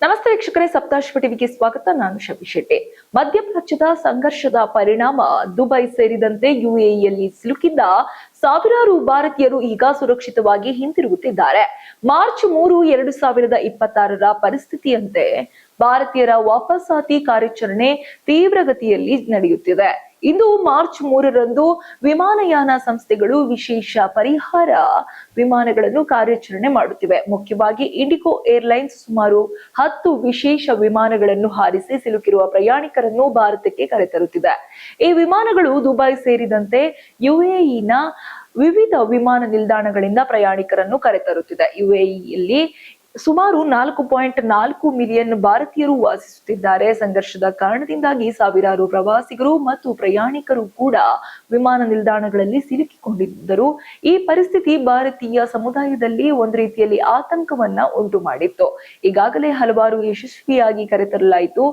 ನಮಸ್ತೆ ವೀಕ್ಷಕರೇ, ಸಪ್ತಾಶ್ವ ಟಿವಿಗೆ ಸ್ವಾಗತ. ನಾನು ಶಬಿ ಶೆಟ್ಟಿ. ಮಧ್ಯಪ್ರಾಚ್ಯದ ಸಂಘರ್ಷದ ಪರಿಣಾಮ ದುಬೈ ಸೇರಿದಂತೆ ಯುಎಇಯಲ್ಲಿ ಸಿಲುಕಿದ್ದ ಸಾವಿರಾರು ಭಾರತೀಯರು ಈಗ ಸುರಕ್ಷಿತವಾಗಿ ಹಿಂತಿರುಗುತ್ತಿದ್ದಾರೆ. ಮಾರ್ಚ್ 3, 2026 ಪರಿಸ್ಥಿತಿಯಂತೆ ಭಾರತೀಯರ ವಾಪಸಾತಿ ಕಾರ್ಯಾಚರಣೆ ತೀವ್ರಗತಿಯಲ್ಲಿ ನಡೆಯುತ್ತಿದೆ. ಇಂದು ಮಾರ್ಚ್ 3ರಂದು ವಿಮಾನಯಾನ ಸಂಸ್ಥೆಗಳು ವಿಶೇಷ ಪರಿಹಾರ ವಿಮಾನಗಳನ್ನು ಕಾರ್ಯಾಚರಣೆ ಮಾಡುತ್ತಿವೆ. ಮುಖ್ಯವಾಗಿ ಇಂಡಿಗೋ ಏರ್ಲೈನ್ಸ್ ಸುಮಾರು 10 ವಿಶೇಷ ವಿಮಾನಗಳನ್ನು ಹಾರಿಸಿ ಸಿಲುಕಿರುವ ಪ್ರಯಾಣಿಕರನ್ನು ಭಾರತಕ್ಕೆ ಕರೆತರುತ್ತಿದೆ. ಈ ವಿಮಾನಗಳು ದುಬೈ ಸೇರಿದಂತೆ ಯುಎಇನ ವಿವಿಧ ವಿಮಾನ ನಿಲ್ದಾಣಗಳಿಂದ ಪ್ರಯಾಣಿಕರನ್ನು ಕರೆತರುತ್ತಿದೆ. ಯುಎಇಯಲ್ಲಿ ಸುಮಾರು 4.4 ಮಿಲಿಯನ್ ಭಾರತೀಯರು ವಾಸಿಸುತ್ತಿದ್ದಾರೆ. ಸಂಘರ್ಷದ ಕಾರಣದಿಂದಾಗಿ ಸಾವಿರಾರು ಪ್ರವಾಸಿಗರು ಮತ್ತು ಪ್ರಯಾಣಿಕರು ಕೂಡ ವಿಮಾನ ನಿಲ್ದಾಣಗಳಲ್ಲಿ ಸಿಲುಕಿಕೊಂಡಿದ್ದರು. ಈ ಪರಿಸ್ಥಿತಿ ಭಾರತೀಯ ಸಮುದಾಯದಲ್ಲಿ ಒಂದು ರೀತಿಯಲ್ಲಿ ಆತಂಕವನ್ನ ಉಂಟು ಮಾಡಿತ್ತು. ಈಗಾಗಲೇ ಹಲವಾರು ಯಶಸ್ವಿಯಾಗಿ ಕರೆತರಲಾಯಿತು.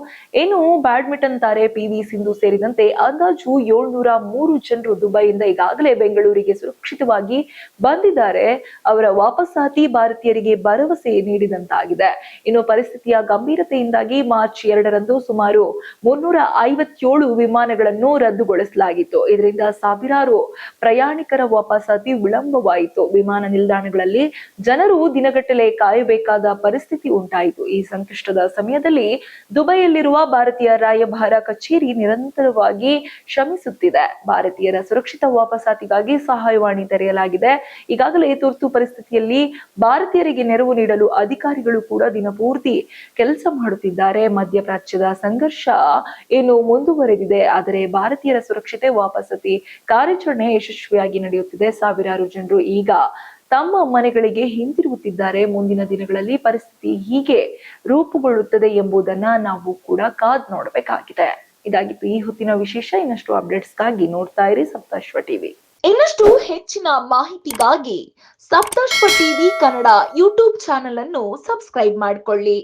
ಏನು ಬ್ಯಾಡ್ಮಿಂಟನ್ ತಾರೆ PV ಸಿಂಧು ಸೇರಿದಂತೆ ಅಂದಾಜು 703 ಜನರು ದುಬೈಯಿಂದ ಈಗಾಗಲೇ ಬೆಂಗಳೂರಿಗೆ ಸುರಕ್ಷಿತವಾಗಿ ಬಂದಿದ್ದಾರೆ. ಅವರ ವಾಪಸಾತಿ ಭಾರತೀಯರಿಗೆ ಭರವಸೆ ನೀಡಿದಂತಾಗಿದೆ. ಇನ್ನು ಪರಿಸ್ಥಿತಿಯ ಗಂಭೀರತೆಯಿಂದಾಗಿ ಮಾರ್ಚ್ 2ರಂದು ಸುಮಾರು 357 ವಿಮಾನಗಳನ್ನು ರದ್ದುಗೊಳಿಸಲಾಗಿತ್ತು. ಇದರಿಂದ ಸಾವಿರಾರು ಪ್ರಯಾಣಿಕರ ವಾಪಸಾತಿ ವಿಳಂಬವಾಯಿತು. ವಿಮಾನ ನಿಲ್ದಾಣಗಳಲ್ಲಿ ಜನರು ದಿನಗಟ್ಟಲೆ ಕಾಯಬೇಕಾದ ಪರಿಸ್ಥಿತಿ ಉಂಟಾಯಿತು. ಈ ಸಂಕಷ್ಟದ ಸಮಯದಲ್ಲಿ ದುಬೈಯಲ್ಲಿರುವ ಭಾರತೀಯ ರಾಯಭಾರ ಕಚೇರಿ ನಿರಂತರವಾಗಿ ಶ್ರಮಿಸುತ್ತಿದೆ. ಭಾರತೀಯರ ಸುರಕ್ಷಿತ ವಾಪಸಾತಿಗಾಗಿ ಸಹಾಯವಾಣಿ ತೆರೆಯಲಾಗಿದೆ. ಈಗಾಗಲೇ ತುರ್ತು ಪರಿಸ್ಥಿತಿಯಲ್ಲಿ ಭಾರತೀಯರಿಗೆ ನೆರವು ನೀಡಲು ಅಧಿಕಾರಿಗಳು ಕೂಡ ದಿನಪೂರ್ತಿ ಕೆಲಸ ಮಾಡುತ್ತಿದ್ದಾರೆ. ಮಧ್ಯಪ್ರಾಚ್ಯದ ಸಂಘರ್ಷ ಏನು ಮುಂದುವರೆದಿದೆ, ಆದರೆ ಭಾರತೀಯರ ಸುರಕ್ಷತೆ ವಾಪಸಾತಿ ಕಾರ್ಯಾಚರಣೆ ಯಶಸ್ವಿಯಾಗಿ ನಡೆಯುತ್ತಿದೆ. ಸಾವಿರಾರು ಜನರು ಈಗ ತಮ್ಮ ಮನೆಗಳಿಗೆ ಹಿಂತಿರುಗುತ್ತಿದ್ದಾರೆ. ಮುಂದಿನ ದಿನಗಳಲ್ಲಿ ಪರಿಸ್ಥಿತಿ ಹೀಗೆ ರೂಪುಗೊಳ್ಳುತ್ತದೆ ಎಂಬುದನ್ನ ನಾವು ಕೂಡ ಕಾದ್ ನೋಡಬೇಕಾಗಿದೆ. ಇದಾಗಿತ್ತು ಈ ಹೊತ್ತಿನ ವಿಶೇಷ. ಇನ್ನಷ್ಟು ಅಪ್ಡೇಟ್ಸ್ಗಾಗಿ ನೋಡ್ತಾ ಇರಿ ಸಪ್ತಾಶ್ವ ಟಿವಿ. ಇನ್ನಷ್ಟು ಹೆಚ್ಚಿನ ಮಾಹಿತಿಗಾಗಿ Saptashwa TV Kannada YouTube channel ಅನ್ನು ಸಬ್ಸ್ಕ್ರೈಬ್ ಮಾಡಿಕೊಳ್ಳಿ.